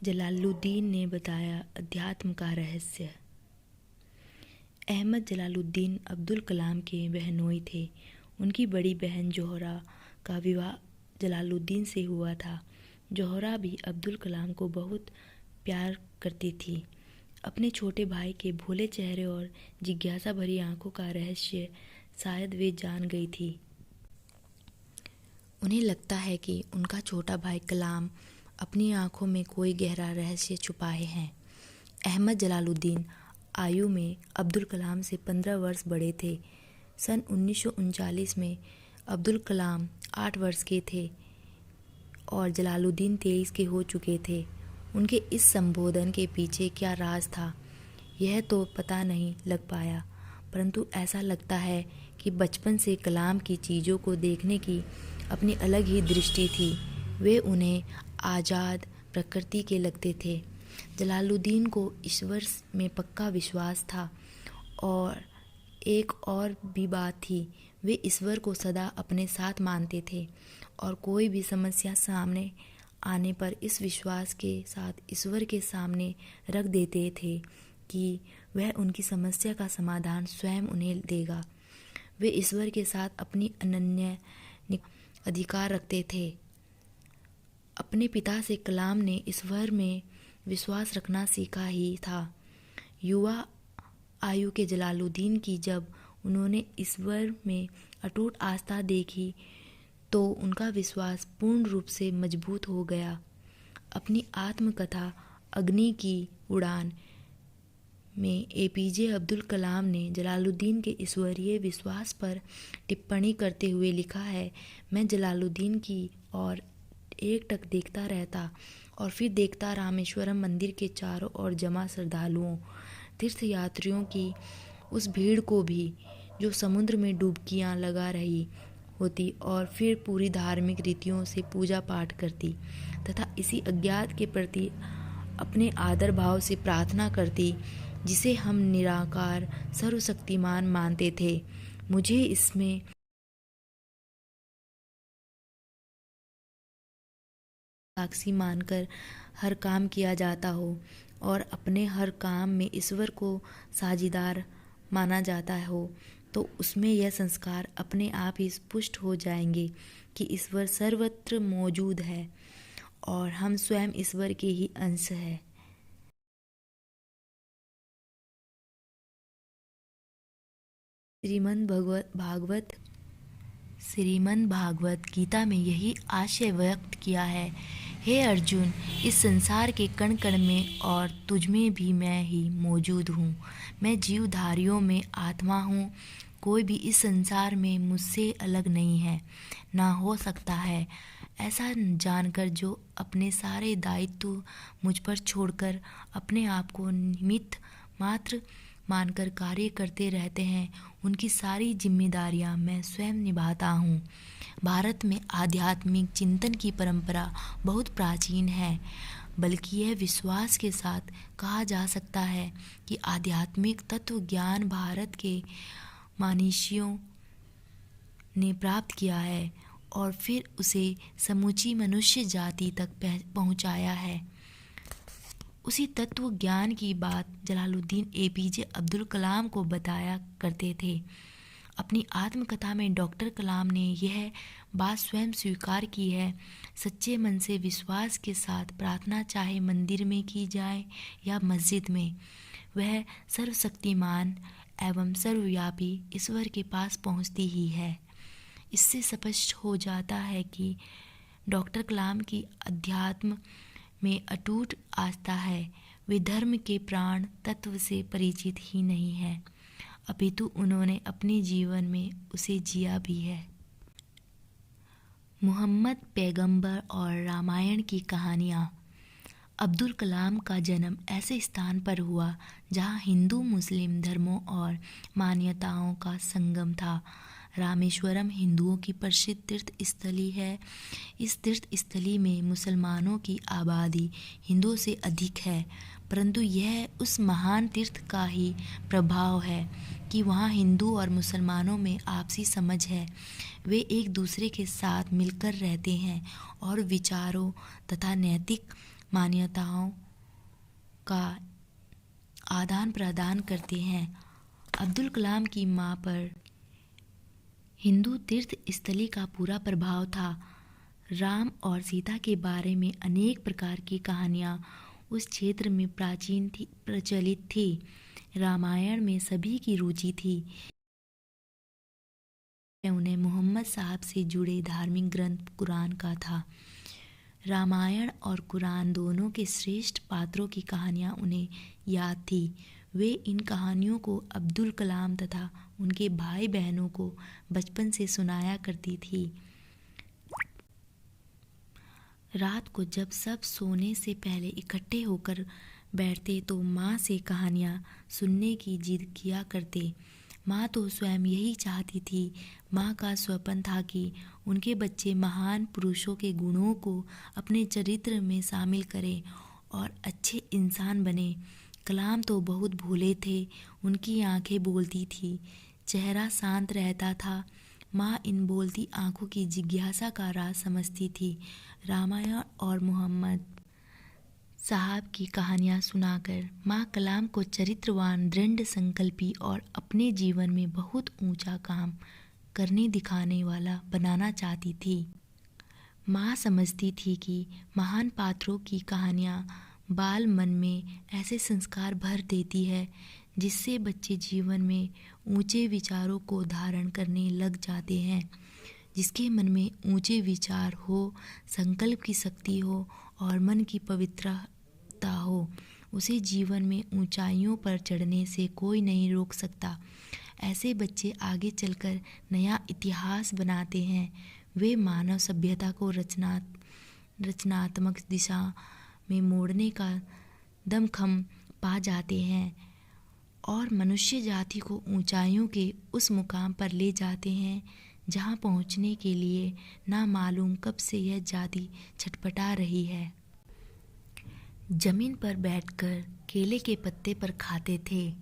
जलालुद्दीन ने बताया अध्यात्म का रहस्य। अहमद जलालुद्दीन अब्दुल कलाम के बहनोई थे। उनकी बड़ी बहन जोहरा का विवाह जलालुद्दीन से हुआ था। जोहरा भी अब्दुल कलाम को बहुत प्यार करती थी। अपने छोटे भाई के भोले चेहरे और जिज्ञासा भरी आंखों का रहस्य शायद वे जान गई थी। उन्हें लगता है कि उनका छोटा भाई कलाम अपनी आंखों में कोई गहरा रहस्य छुपाए हैं। अहमद जलालुद्दीन आयु में अब्दुल कलाम से 15 वर्ष बड़े थे। सन 1939 में अब्दुल कलाम 8 वर्ष के थे और जलालुद्दीन 23 के हो चुके थे। उनके इस संबोधन के पीछे क्या राज था, यह तो पता नहीं लग पाया, परंतु ऐसा लगता है कि बचपन से कलाम की चीज़ों को देखने की अपनी अलग ही दृष्टि थी। वे उन्हें आज़ाद प्रकृति के लगते थे। जलालुद्दीन को ईश्वर में पक्का विश्वास था और एक और भी बात थी, वे ईश्वर को सदा अपने साथ मानते थे और कोई भी समस्या सामने आने पर इस विश्वास के साथ ईश्वर के सामने रख देते थे कि वह उनकी समस्या का समाधान स्वयं उन्हें देगा। वे ईश्वर के साथ अपनी अनन्य अधिकार रखते थे। अपने पिता से कलाम ने ईश्वर में विश्वास रखना सीखा ही था। युवा आयु के जलालुद्दीन की जब उन्होंने ईश्वर में अटूट आस्था देखी तो उनका विश्वास पूर्ण रूप से मजबूत हो गया। अपनी आत्मकथा अग्नि की उड़ान में एपीजे अब्दुल कलाम ने जलालुद्दीन के ईश्वरीय विश्वास पर टिप्पणी करते हुए लिखा है, मैं जलालुद्दीन की ओर एकटक देखता रहता और फिर देखता रामेश्वरम मंदिर के चारों ओर जमा श्रद्धालुओं, तीर्थयात्रियों की उस भीड़ को भी जो समुद्र में डुबकियां लगा रही होती और फिर पूरी धार्मिक रीतियों से पूजा पाठ करती तथा इसी अज्ञात के प्रति अपने आदर भाव से प्रार्थना करती जिसे हम निराकार सर्वशक्तिमान मानते थे। मुझे इसमें साक्षी मानकर हर काम किया जाता हो और अपने हर काम में ईश्वर को साझीदार माना जाता हो तो उसमें यह संस्कार अपने आप ही पुष्ट हो जाएंगे कि ईश्वर सर्वत्र मौजूद है और हम स्वयं ईश्वर के ही अंश हैं। श्रीमद् भागवत गीता में यही आशय व्यक्त किया है, हे अर्जुन, इस संसार के कण कण में और तुझमें भी मैं ही मौजूद हूँ। मैं जीवधारियों में आत्मा हूँ। कोई भी इस संसार में मुझसे अलग नहीं है, ना हो सकता है। ऐसा जानकर जो अपने सारे दायित्व मुझ पर छोड़कर अपने आप को निमित्त मात्र मानकर कार्य करते रहते हैं, उनकी सारी जिम्मेदारियां मैं स्वयं निभाता हूँ। भारत में आध्यात्मिक चिंतन की परंपरा बहुत प्राचीन है, बल्कि यह विश्वास के साथ कहा जा सकता है कि आध्यात्मिक तत्व ज्ञान भारत के मनीषियों ने प्राप्त किया है और फिर उसे समूची मनुष्य जाति तक पहुँचाया है। उसी तत्व ज्ञान की बात जलालुद्दीन एपीजे अब्दुल कलाम को बताया करते थे। अपनी आत्मकथा में डॉक्टर कलाम ने यह बात स्वयं स्वीकार की है, सच्चे मन से विश्वास के साथ प्रार्थना चाहे मंदिर में की जाए या मस्जिद में, वह सर्वशक्तिमान एवं सर्वव्यापी ईश्वर के पास पहुंचती ही है। इससे स्पष्ट हो जाता है कि डॉक्टर कलाम की अध्यात्म में अटूट आस्था है। वे धर्म के प्राण तत्व से परिचित ही नहीं है, अपितु उन्होंने अपने जीवन में उसे जिया भी है। मोहम्मद पैगंबर और रामायण की कहानियाँ। अब्दुल कलाम का जन्म ऐसे स्थान पर हुआ जहाँ हिंदू मुस्लिम धर्मों और मान्यताओं का संगम था। रामेश्वरम हिंदुओं की प्रसिद्ध तीर्थ स्थली है। इस तीर्थ स्थली में मुसलमानों की आबादी हिंदुओं से अधिक है, परंतु यह उस महान तीर्थ का ही प्रभाव है कि वहाँ हिंदू और मुसलमानों में आपसी समझ है। वे एक दूसरे के साथ मिलकर रहते हैं और विचारों तथा नैतिक मान्यताओं का आदान प्रदान करते हैं। अब्दुल कलाम की मां पर हिंदू तीर्थ स्थली का पूरा प्रभाव था। राम और सीता के बारे में अनेक प्रकार की कहानियाँ उस क्षेत्र में प्रचलित थी। रामायण में सभी की रुचि थी। उन्हें मोहम्मद साहब से जुड़े धार्मिक ग्रंथ कुरान का था। रामायण और कुरान दोनों के श्रेष्ठ पात्रों की कहानियाँ उन्हें याद थी। वे इन कहानियों को अब्दुल कलाम तथा उनके भाई बहनों को बचपन से सुनाया करती थी। रात को जब सब सोने से पहले इकट्ठे होकर बैठते तो माँ से कहानियाँ सुनने की जिद किया करते। माँ तो स्वयं यही चाहती थी। माँ का स्वप्न था कि उनके बच्चे महान पुरुषों के गुणों को अपने चरित्र में शामिल करें और अच्छे इंसान बने। कलाम तो बहुत भोले थे। उनकी आंखें बोलती थी, चेहरा शांत रहता था। माँ इन बोलती आंखों की जिज्ञासा का राज समझती थी। रामायण और मोहम्मद साहब की कहानियाँ सुनाकर माँ कलाम को चरित्रवान, दृढ़ संकल्पी और अपने जीवन में बहुत ऊंचा काम करने दिखाने वाला बनाना चाहती थी। माँ समझती थी कि महान पात्रों की कहानियाँ बाल मन में ऐसे संस्कार भर देती है जिससे बच्चे जीवन में ऊंचे विचारों को धारण करने लग जाते हैं। जिसके मन में ऊंचे विचार हो, संकल्प की शक्ति हो और मन की पवित्रता हो, उसे जीवन में ऊंचाइयों पर चढ़ने से कोई नहीं रोक सकता। ऐसे बच्चे आगे चलकर नया इतिहास बनाते हैं। वे मानव सभ्यता को रचनात्मक दिशा में मोड़ने का दमखम पा जाते हैं और मनुष्य जाति को ऊंचाइयों के उस मुकाम पर ले जाते हैं जहां पहुंचने के लिए ना मालूम कब से यह जाति छटपटा रही है। जमीन पर बैठकर केले के पत्ते पर खाते थे।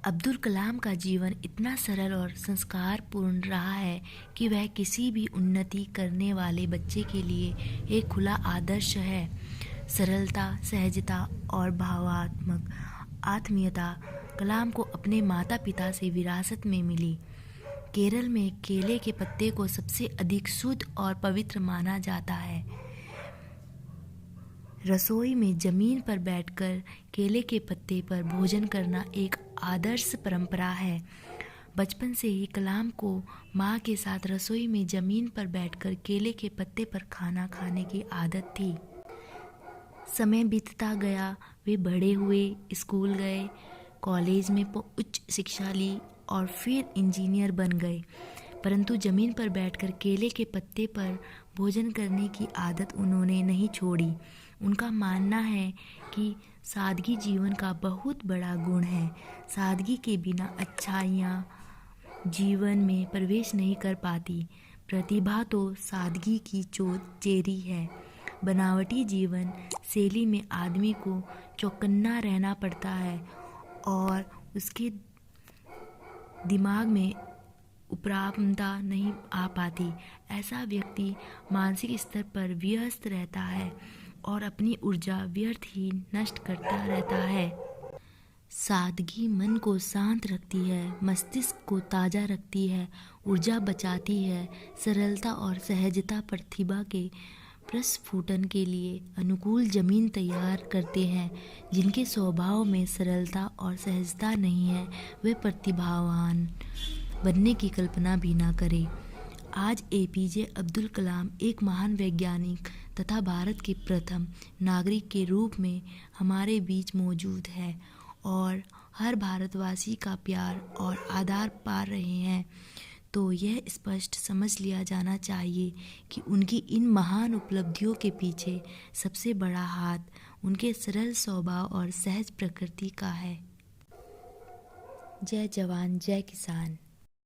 अब्दुल कलाम का जीवन इतना सरल और संस्कारपूर्ण रहा है कि वह किसी भी उन्नति करने वाले बच्चे के लिए एक खुला आदर्श है। सरलता, सहजता और भावात्मक आत्मीयता कलाम को अपने माता पिता से विरासत में मिली। केरल में केले के पत्ते को सबसे अधिक शुद्ध और पवित्र माना जाता है। रसोई में जमीन पर बैठकर केले के पत्ते पर भोजन करना एक आदर्श परंपरा है। बचपन से ही कलाम को माँ के साथ रसोई में जमीन पर बैठकर केले के पत्ते पर खाना खाने की आदत थी। समय बीतता गया, वे बड़े हुए, स्कूल गए, कॉलेज में उच्च शिक्षा ली और फिर इंजीनियर बन गए। परंतु जमीन पर बैठकर केले के पत्ते पर भोजन करने की आदत उन्होंने नहीं छोड़ी। उनका मानना है कि सादगी जीवन का बहुत बड़ा गुण है। सादगी के बिना अच्छाइयाँ जीवन में प्रवेश नहीं कर पाती। प्रतिभा तो सादगी की चेरी है। बनावटी जीवन शैली में आदमी को चौकन्ना रहना पड़ता है और उसके दिमाग में उपरामता नहीं आ पाती। ऐसा व्यक्ति मानसिक स्तर पर व्यस्त रहता है और अपनी ऊर्जा व्यर्थ ही नष्ट करता रहता है। सादगी मन को शांत रखती है, मस्तिष्क को ताज़ा रखती है, ऊर्जा बचाती है। सरलता और सहजता प्रतिभा के प्रस्फुटन के लिए अनुकूल जमीन तैयार करते हैं। जिनके स्वभाव में सरलता और सहजता नहीं है, वे प्रतिभावान बनने की कल्पना भी ना करें। आज एपीजे अब्दुल कलाम एक महान वैज्ञानिक तथा भारत के प्रथम नागरिक के रूप में हमारे बीच मौजूद है और हर भारतवासी का प्यार और आदर पा रहे हैं। तो यह स्पष्ट समझ लिया जाना चाहिए कि उनकी इन महान उपलब्धियों के पीछे सबसे बड़ा हाथ उनके सरल स्वभाव और सहज प्रकृति का है। जय जवान जय किसान।